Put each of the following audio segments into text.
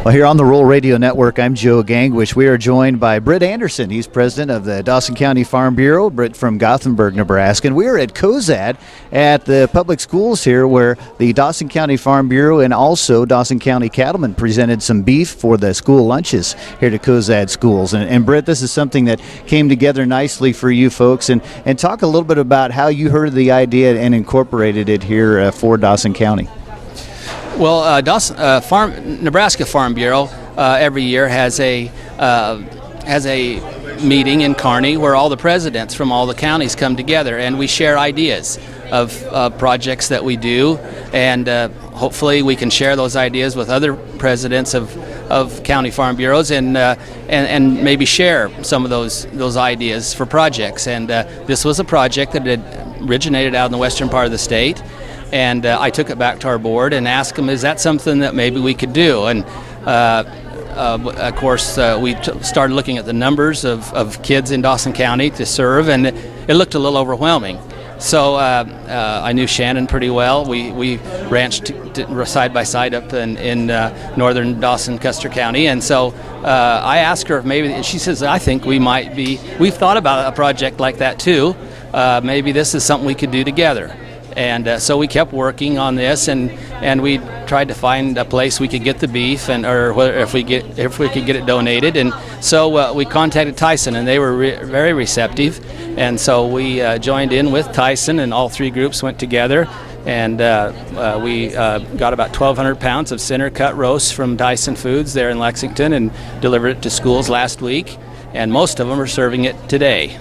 Well, here on the Rural Radio Network, I'm Joe Gangwish. We are joined by Britt Anderson. He's president of the Dawson County Farm Bureau. Britt from Gothenburg, Nebraska. And we are at COZAD at the public schools here, where the Dawson County Farm Bureau and also Dawson County Cattlemen presented some beef for the school lunches here to COZAD schools. And Britt, this is something that came together nicely for you folks. And talk a little bit about how you heard of the idea and incorporated it here for Dawson County. Well, Nebraska Farm Bureau every year has a meeting in Kearney where all the presidents from all the counties come together, and we share ideas of projects that we do, and hopefully we can share those ideas with other presidents of county farm bureaus, and maybe share some of those ideas for projects. And this was a project that had originated out in the western part of the state. And I took it back to our board and asked them, is that something that maybe we could do? And of course, we started looking at the numbers of kids in Dawson County to serve, and it looked a little overwhelming. So I knew Shannon pretty well. We ranched side by side up in northern Dawson, Custer County. And so I asked her if maybe, she says, I think we've thought about a project like that too. Maybe this is something we could do together. And so we kept working on this, and we tried to find a place we could get the beef, or if we could get it donated. And so we contacted Tyson, and they were very receptive. And so we joined in with Tyson, and all three groups went together, and we got about 1,200 pounds of center cut roasts from Tyson Foods there in Lexington, and delivered it to schools last week. And most of them are serving it today.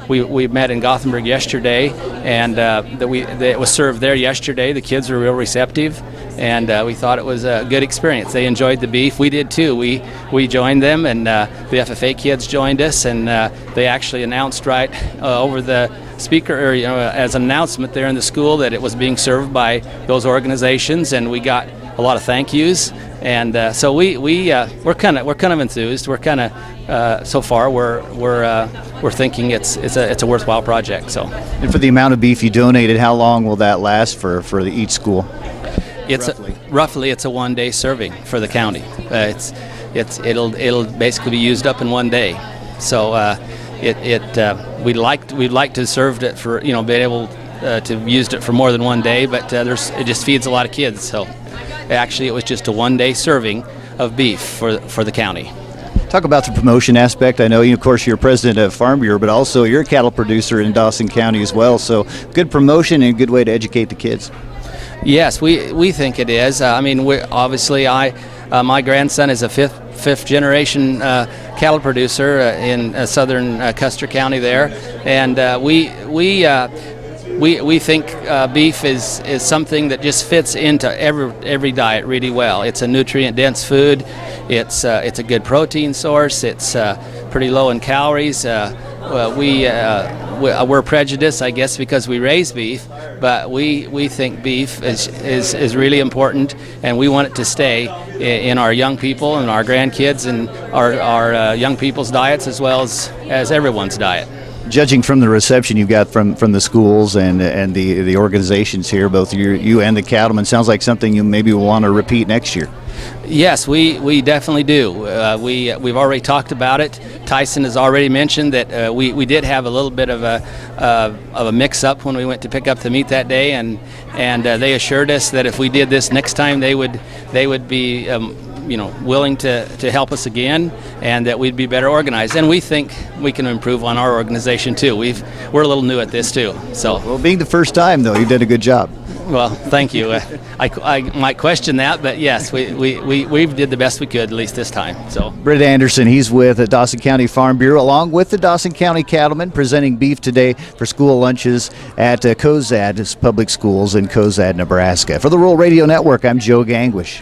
We met in Gothenburg yesterday, and it was served there yesterday. The kids were real receptive, and we thought it was a good experience. They enjoyed the beef. We did too. We joined them, and the FFA kids joined us, and they actually announced right over the speaker, or as an announcement there in the school, that it was being served by those organizations, and we got a lot of thank yous. And so we're kind of enthused. We're kind of so far we're thinking it's a worthwhile project. So. And for the amount of beef you donated, how long will that last for each school? Roughly it's a one-day serving for the county. It'll basically be used up in one day. So we'd like to serve it for being able to use it for more than one day, but it just feeds a lot of kids. So. Actually, it was just a one-day serving of beef for the county. Talk about the promotion aspect. I know, of course, you're president of Farm Bureau, but also you're a cattle producer in Dawson County as well. So good promotion and a good way to educate the kids. Yes, we think it is. I mean, my grandson is a fifth generation cattle producer in southern Custer County there, and we think beef is something that just fits into every diet really well. It's a nutrient-dense food. It's a good protein source. It's pretty low in calories. We're prejudiced, I guess, because we raise beef, but we think beef is really important, and we want it to stay in our young people and our grandkids and our young people's diets, as well as everyone's diet. Judging from the reception you've got from the schools and the organizations here, both you and the cattlemen, sounds like something you maybe will want to repeat next year. Yes, we definitely do. We've already talked about it. Tyson has already mentioned that we did have a little bit of a mix-up when we went to pick up the meat that day, and they assured us that if we did this next time, they would be willing to help us again, and that we'd be better organized. And we think we can improve on our organization too. We're a little new at this too. So, well, being the first time though, you did a good job. Well, thank you. I might question that, but yes, we did the best we could, at least this time. So, Britt Anderson, he's with the Dawson County Farm Bureau, along with the Dawson County Cattlemen, presenting beef today for school lunches at COZAD Public Schools in COZAD, Nebraska. For the Rural Radio Network, I'm Joe Gangwish.